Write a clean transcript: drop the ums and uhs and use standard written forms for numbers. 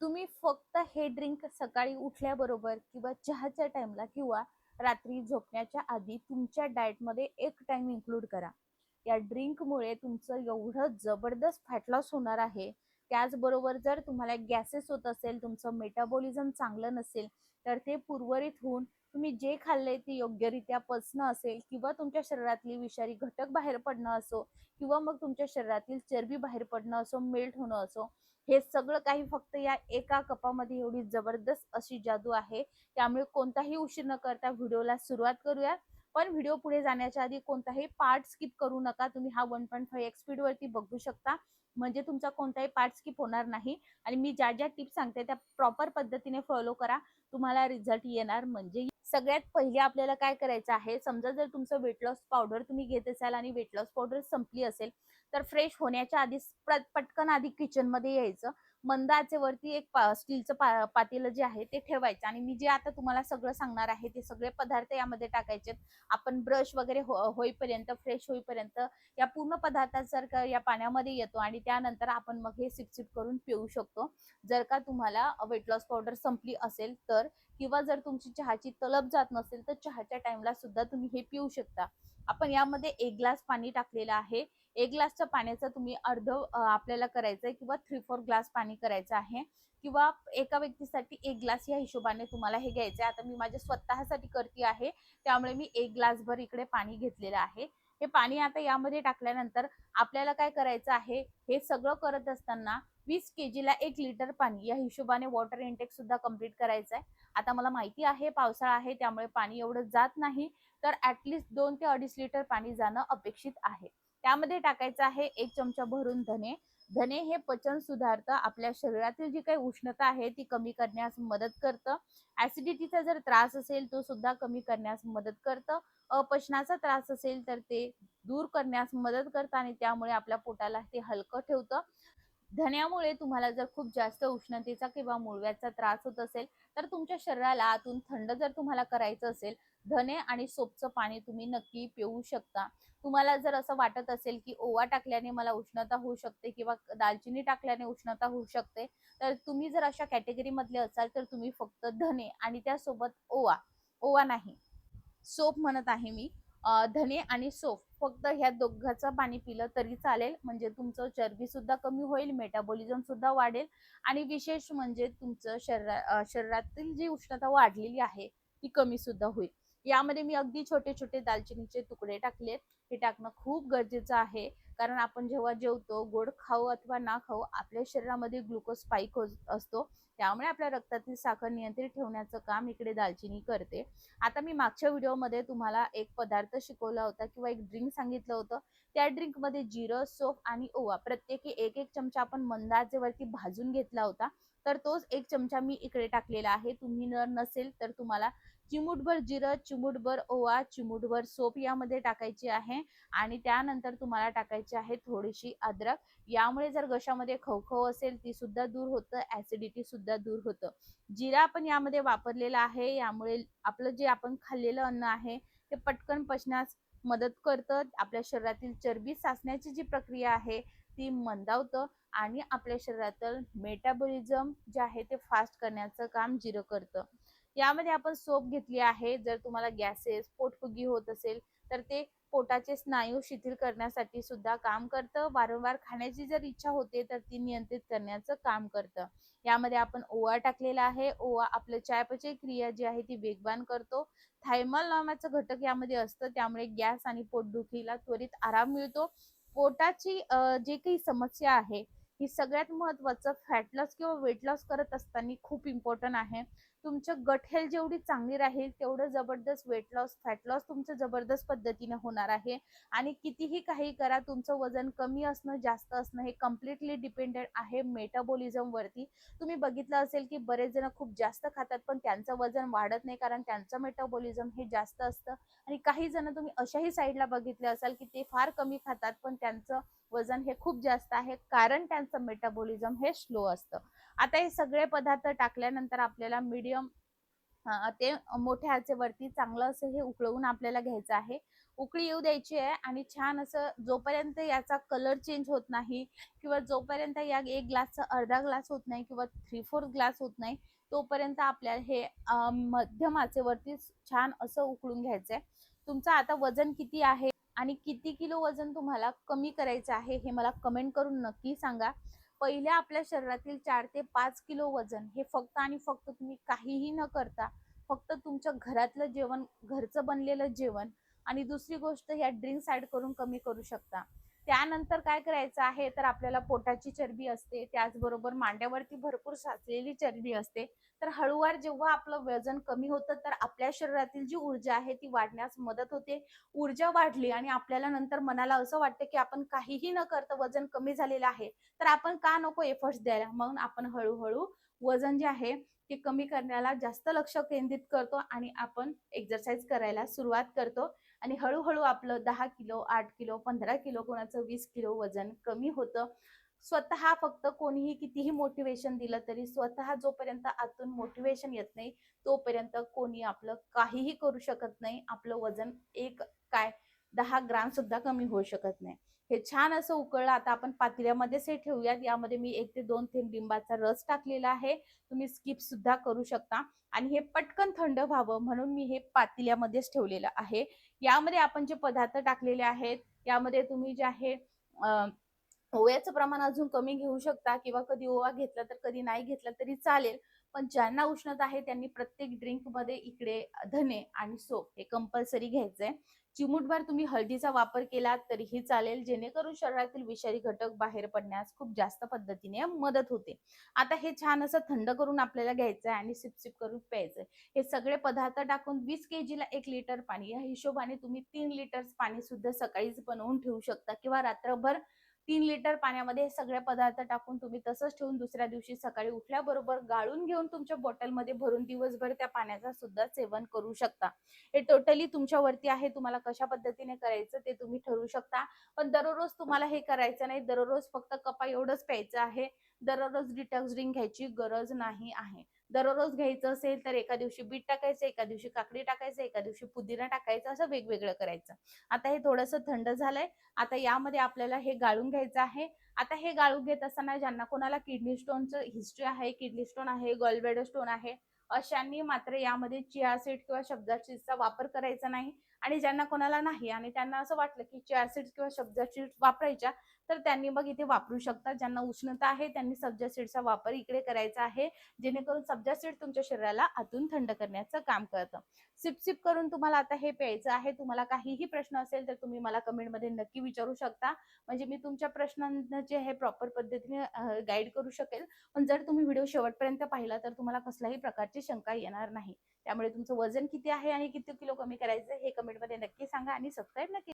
तुम्ही फक्त हे ड्रिंक सकाळी उठल्याबरोबर किंवा चहाच्या टाइमला किंवा रात्री झोपण्याच्या आधी तुमच्या डाएटमध्ये एक टाइम इन्क्लूड करा. या ड्रिंकमुळे तुमचं एवढं जबरदस्त फॅट लॉस होणार आहे. त्याचबरोबर जर तुम्हाला गॅसेस होत असेल, तुमचं मेटाबॉलिझम चांगलं नसेल, तर ते पूर्वरित होऊन तुम्ही जे खाल्ले ते योग्यरित्या पचणं असेल किंवा तुमच्या शरीरातली विषारी घटक बाहेर पडणं असो किंवा मग तुमच्या शरीरातील चरबी बाहेर पडणं असो, मेल्ट होणं असो, हे सगळं काही फक्त या एका कपामध्ये एवढी जबरदस्त अशी जादू आहे. त्यामुळे कोणताही उशीर न करता व्हिडिओला सुरुवात करूया. पण व्हिडिओ पुढे जाण्याच्या आधी कोणताही पार्ट स्किप करू नका. तुम्ही हा 1.5x स्पीड वरती बघू शकता, म्हणजे तुमचा कोणताही पार्ट स्किप होणार नाही. आणि मी ज्या ज्या टिप्स सांगते त्या प्रॉपर पद्धतीने फॉलो करा, तुम्हाला रिझल्ट येणार. म्हणजे सगळ्यात पहिले आपल्याला काय करायचं आहे, समजा जर तुमचं वेट लॉस पावडर तुम्ही घेत असाल आणि वेट लॉस पावडर संपली असेल, तर फ्रेश होण्याच्या आधी पटकन आधी किचन मध्ये यायचं. मंद आचेवरती एक स्टीलचं पातेलं जे आहे ते ठेवायचं आणि मी जे आता तुम्हाला सगळं सांगणार आहे ते सगळे पदार्थ यामध्ये टाकायचे. आपण ब्रश वगैरे होईपर्यंत, फ्रेश होईपर्यंत या पूर्ण पदार्थासारखं या पाण्यामध्ये येतो आणि त्यानंतर आपण मग हे सिप सिप करून पिऊ शकतो. जर का तुम्हाला वेट लॉस पावडर संपली असेल तर, किंवा जर तुमची चहाची तलब जात नसेल तर चहाच्या टाइमला सुद्धा तुम्ही हे पिऊ शकता. आपण यामध्ये 1 ग्लास पाणी टाकलेलं आहे. 1 ग्लासच्या पाण्याचं तुम्ही अर्ध आपल्याला करायचंय किंवा 3-4 ग्लास पाणी करायचं आहे, किंवा एका व्यक्तीसाठी 1 ग्लास या हिशोबाने तुम्हाला हे घ्यायचंय. आता मी माझ्या स्वतःसाठी करते आहे, त्यामुळे मी 1 ग्लास भर इकडे पाणी घेतलेलं आहे. हे पाणी आता यामध्ये टाकल्यानंतर आपल्याला काय करायचं आहे, हे सगळं करत असताना 20 केजीला 1 लिटर पाणी या हिशोबाने वॉटर इंटेक सुद्धा कंप्लीट करायचं आहे. आता मला माहिती आहे पावसाळा आहे त्यामुळे पाणी एवढं जात नाही, तर ऍटलिस्ट 2 ते 2.5 लिटर पाणी जाणं अपेक्षित आहे. त्यामध्ये टाकायचं आहे 1 चमचा भरून धने. धने हे पचन सुधारतं, आपल्या शरीरातील जी काही उष्णता आहे ती कमी करण्यास मदत करतं. ऍसिडिटीचा जर त्रास असेल तो सुद्धा कमी करण्यास मदत करतं. अपचनाचा त्रास असेल तर ते दूर करण्यास मदत करतं आणि त्यामुळे आपल्या पोटाला ते हलकं ठेवतं. धन्यामुळे तुम्हाला जर खूप जास्त उष्णतेचा किंवा मूळव्याधचा त्रास होत असेल, तर तुमच्या शरीराला आतून थंड जर तुम्हाला करायचं असेल, धने आणि सोपचं पाणी तुम्ही नक्की पिऊ शकता. तुम्हाला जर असं वाटत असेल की ओवा टाकल्याने मला उष्णता होऊ शकते किंवा दालचिनी टाकल्याने उष्णता होऊ शकते, तर तुम्ही जर अशा कॅटेगरी मधले असाल तर तुम्ही फक्त धने आणि त्यासोबत ओवा, ओवा नाही सोप म्हणत आहे मी, धने आणि सोप फक्त ह्या दोघांचं पाणी पिलं तरी चालेल. म्हणजे तुमचं चरबी सुद्धा कमी होईल, मेटाबॉलिझम सुद्धा वाढेल आणि विशेष म्हणजे तुमचं शरीरातील जी उष्णता वाढलेली आहे ती कमी सुद्धा होईल. यामध्ये मी अगदी छोटे छोटे दालचिनीचे तुकडे टाकलेत. हे टाकणं खूप गरजेचं आहे, कारण आपण जेव्हा जेवतो, गोड खाऊ अथवा ना खाऊ, आपल्या शरीरामध्ये ग्लुकोज स्पाइक होत असतो. त्यामुळे आपल्या रक्तातील साखर नियंत्रित ठेवण्याचं काम इकडे दालचिनी करते. आता मी मागच्या व्हिडिओमध्ये तुम्हाला एक पदार्थ शिकवला होता किंवा एक ड्रिंक सांगितलं होतं. त्या ड्रिंकमध्ये जिरं, सोप आणि ओवा प्रत्येकी 1-1 चमचा आपण मंद आचेवरती भाजून घेतला होता. तर तोच 1 चमचा मी इकडे टाकलेला आहे. तुम्ही जर नसेल तर तुम्हाला चिमूटभर जिरं, चिमूटभर ओवा, चिमूटभर सोप यामध्ये टाकायची आहे आणि त्यानंतर तुम्हाला टाकायची आहे थोडीशी अद्रक. यामुळे जर घशामध्ये खवखव असेल ती सुद्धा दूर होतं, ऍसिडिटी सुद्धा दूर होतं. जिरा आपण यामध्ये वापरलेला आहे, यामुळे आपलं जे आपण खाल्लेलं अन्न आहे ते पटकन पचण्यास मदत करतं. आपल्या शरीरातील चरबी साचण्याची जी प्रक्रिया आहे ती मंदावतं आणि आपल्या शरीरातील मेटाबॉलिझम जे आहे ते फास्ट करण्याचं काम जिरं करतं. यामध्ये आपण सोप घेतली आहे. जर तुम्हाला गॅसेस, पोटफुगी होत असेल तर ते पोटाचे स्नायू शिथिल करण्यासाठी सुद्धा काम करतं. वारंवार खाण्याची जर इच्छा होते तर ती नियंत्रित करण्याचं काम करतं. यामध्ये आपण ओवा टाकलेला आहे. ओवा आपलं चयापचय क्रिया जी आहे ती वेगवान करतो. थायमॉल नावाचं घटक यामध्ये असतं, त्यामुळे गॅस आणि पोटदुखीला त्वरित आराम मिळतो. पोटाची जे काही समस्या आहे ही सगळ्यात महत्वाचं फॅट लॉस किंवा वेट लॉस करत असताना खूप इम्पॉर्टंट आहे. तुमचं गट हेल्थ जेवढी चांगली राहील तेवढं जबरदस्त वेट लॉस, फॅट लॉस तुमचं जबरदस्त पद्धतीने होणार आहे. आणि कितीही काही करा, तुमचं वजन कमी असणं, जास्त असणं हे कम्प्लिटली डिपेंडेंट आहे मेटाबॉलिझम वरती. तुम्ही बघितलं असेल की बरेच जण खूप जास्त खातात पण त्यांचं वजन वाढत नाही, कारण त्यांचं मेटाबॉलिझम हे जास्त असतं. आणि काही जण तुम्ही अशाही साईडला बघितले असाल की ते फार कमी खातात पण त्यांचं वजन हे खूप जास्त आहे, कारण त्यांचं मेटाबॉलिझम हे स्लो असतं. आता हे सगळे पदार्थ टाकल्यानंतर आपल्याला मीडियम ते मोठ्या आचेवरती चांगलं असं हे उकळवून आपल्याला घ्यायचं आहे. उकळी येऊ द्यायची आहे आणि छान असं जोपर्यंत याचा कलर चेंज होत नाही किंवा जोपर्यंत या एक ग्लासचा अर्धा ग्लास होत नाही किंवा 3/4 ग्लास होत नाही तोपर्यंत आपल्याला हे मध्यम आचेवरती छान असं उकळून घ्यायचंय. तुमचं आता वजन किती आहे आणि किती किलो वजन तुम्हाला कमी करायचं आहे हे मला कमेंट करून नक्की सांगा. पहिले आपल्या शरीरातील 4 ते 5 किलो वजन हे फक्त आणि फक्त तुम्ही काहीही न करता फक्त तुमच्या घरातलं जेवण, घरचं बनलेलं जेवण आणि दुसरी गोष्ट या ड्रिंक्स ऍड करून कमी करू शकता. त्यानंतर काय करायचं आहे तर आपल्याला पोटाची चरबी असते, त्याचबरोबर मांड्यावरती भरपूर साचलेली चरबी असते. तर हळूवार जेव्हा आपलं वजन कमी होतं तर आपल्या शरीरातील जी ऊर्जा आहे ती वाढण्यास मदत होते. ऊर्जा वाढली आणि आपल्याला नंतर मनाला असं वाटतं की आपण काहीही न करता वजन कमी झालेलं आहे, तर आपण का नको एफर्ट्स द्यायला. मग आपण हळूहळू वजन जे आहे ते कमी करण्याला जास्त लक्ष केंद्रित करतो आणि आपण एक्सरसाइज करायला सुरुवात करतो आणि हळूहळू आपलं 10 किलो, 8 किलो, 15 किलो, कोणाचं 20 किलो वजन कमी होतं. स्वतः फक्त कोणीही कितीही मोटिवेशन दिलं तरी स्वतः जोपर्यंत आतून मोटिवेशन येत नाही तोपर्यंत कोणी आपलं काहीही करू शकत नाही. आपलं वजन एक काय 10 ग्राम सुद्धा कमी होऊ शकत नाही. हे छान असं उकळलं. आता आपण पातेल्यामध्येच हे ठेवूयात. यामध्ये मी 1 ते 2 थेंब लिंबाचा रस टाकलेला आहे. तुम्ही स्किप सुद्धा करू शकता आणि हे पटकन थंड व्हावं म्हणून मी हे पातेल्यामध्येच ठेवलेलं आहे. यामध्ये आपण जे पदार्थ टाकलेले आहेत यामध्ये तुम्ही जे आहे ओव्याचं प्रमाण अजून कमी घेऊ शकता किंवा कधी ओवा घेतला तर कधी नाही घेतला तरी चालेल. पण ज्यांना उष्णता आहे त्यांनी प्रत्येक ड्रिंक मध्ये इकडे धने आणि सोप हे कंपल्सरी घ्यायचंय. चिमूटभर तुम्ही हळदीचा वापर केला तरीही चालेल, जेणेकरून शरीरातील विषारी घटक बाहेर पडण्यास खूप जास्त पद्धतीने मदत होते. आता हे छान असं थंड करून आपल्याला घ्यायचंय आणि सिप सिप करून प्यायचंय. हे सगळे पदार्थ टाकून 20 kg ला 1 लिटर पाणी या हिशोबाने तुम्ही 3 लिटर पाणी सुद्धा सकाळीच बनवून ठेवू शकता किंवा रात्रभर 3 लिटर पाण्यामध्ये हे सगळे पदार्थ टाकून तुम्ही तसंच ठेवून दुसऱ्या दिवशी सकाळी उठल्याबरोबर गाळून घेऊन तुमच्या बॉटलमध्ये भरून दिवसभर त्या पाण्याचा सुद्धा सेवन करू शकता. हे टोटली तुमच्यावरती आहे, तुम्हाला कशा पद्धतीने करायचं ते तुम्ही ठरवू शकता. पण दररोज तुम्हाला हे करायचं नाही. दररोज फक्त कपा एवढंच प्यायचं आहे. दररोज डिटॉक्स ड्रिंक घ्यायची गरज नाही आहे. दररोज घ्यायचं असेल तर एका दिवशी बीट टाकायचं, एका दिवशी काकडी टाकायचं, एका दिवशी पुदिना टाकायचं, असं वेगवेगळं करायचं. आता हे थोडंसं थंड झालंय. आता यामध्ये आपल्याला हे गाळून घ्यायचं आहे. आता हे गाळून घेत असताना ज्यांना कोणाला किडनी स्टोनचं हिस्ट्री आहे, किडनी स्टोन आहे, गॉलब्लॅडर स्टोन आहे, अशांनी मात्र यामध्ये चिया सीड किंवा सब्जा सीड्सचा वापर करायचा नाही. आणि ज्यांना कोणाला नाही आणि त्यांना असं वाटलं की चिया सीड्स किंवा सब्जा सीड्स वापरायच्या तर त्यांनी मग इथे वापरू शकतात. ज्यांना उष्णता आहे त्यांनी सब्जा सीड्सचा वापर इकडे करायचा आहे, जेणेकरून सब्जा सीड तुमच्या शरीराला आतून थंड करण्याचं काम करतं. सिप सिप करून तुम्हाला आता हे प्यायचं आहे. तुम्हाला काहीही प्रश्न असेल तर तुम्ही मला कमेंटमध्ये नक्की विचारू शकता, म्हणजे मी तुमच्या प्रश्नांना जे आहे प्रॉपर पद्धतीने गाईड करू शकेल. पण जर तुम्ही व्हिडिओ शेवटपर्यंत पाहिला तर तुम्हाला कसल्याही प्रकारची शंका येणार नाही. त्यामुळे तुमचं वजन किती आहे आणि किती किलो कमी करायचं हे कमेंटमध्ये नक्की सांगा आणि सबस्क्राईब नक्की